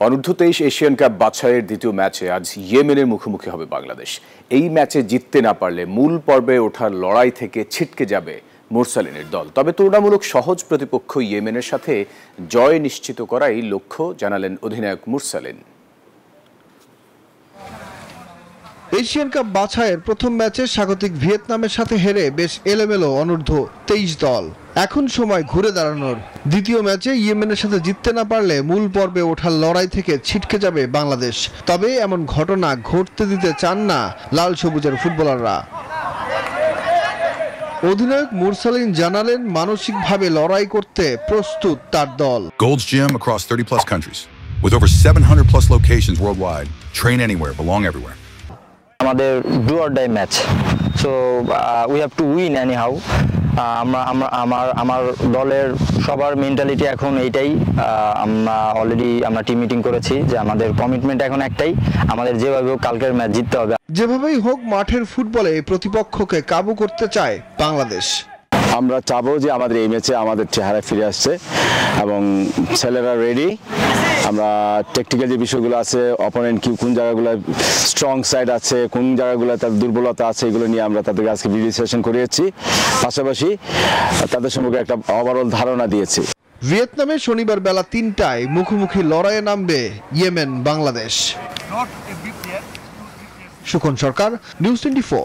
অনূর্ধ্ব-23 Asian cup বাছাইয়ের দ্বিতীয় ম্যাচে আজ ইয়েমেনের মুখোমুখি হবে বাংলাদেশ। এই ম্যাচে জিততে না পারলে মূল পর্বে ওঠার লড়াই থেকে ছিটকে যাবে মুরসালিনের দল। তবে তুলনামূলক সহজ প্রতিপক্ষ ইয়েমেনের সাথে জয় নিশ্চিত করাই লক্ষ্য জানালেন অধিনায়ক মুরসালিন। এশিয়ান কাপ বাছাইয়ের প্রথম ম্যাচে স্বাগতিক ভিয়েতনামের সাথে হেরে বেশ এলোমেলো অনূর্ধ্ব-23 দল। এখন সময় ঘুরে দাঁড়ানোর। দ্বিতীয় ম্যাচে ইয়েমেনের সাথে জিততে না পারলে মূল পর্বে ওঠার লড়াই থেকে ছিটকে যাবে বাংলাদেশ। তবে এমন ঘটনা ঘটতে দিতে চান না লাল সবুজের ফুটবলাররা। অধিনায়ক মুরসালিন জানালেন, মানসিকভাবে লড়াই করতে প্রস্তুত তার দল। Gold's Gym across 30+ countries with over 700+ locations worldwide. Train anywhere, belong everywhere. আমাদের do or die match, so we have to win anyhow. আমার দলের সবার মেন্টালিটি এখন এইটাই। আমরা টিম মিটিং করেছি যে আমাদের কমিটমেন্ট এখন একটাই, আমাদের যেভাবে হোক কালকের ম্যাচ জিততে হবে। যেভাবেই হোক মাঠের ফুটবলে প্রতিপক্ষকে কাবু করতে চায় বাংলাদেশ। আমরা চাবো যে আমাদের এই ম্যাচে আমাদের চেহারা ফিরে আসছে এবং ছেলেরা রেডি। আমরা টেকনিক্যাল যে বিষয়গুলো আছে, অপোনেন্ট কোন জায়গাগুলো স্ট্রং সাইড আছে, কোন জায়গাগুলো তার দুর্বলতা আছে, এগুলো নিয়ে আমরা তাদেরকে আজকে ভিডিও সেশন করিয়েছি। পাশাপাশি তাদের সম্পর্কে একটা ওভারঅল ধারণা দিয়েছি। ভিয়েতনামে শনিবার বেলা ৩টায় মুখোমুখি লড়াইয়ে নামবে ইয়েমেন বাংলাদেশ। সুখন সরকার, নিউজ 24।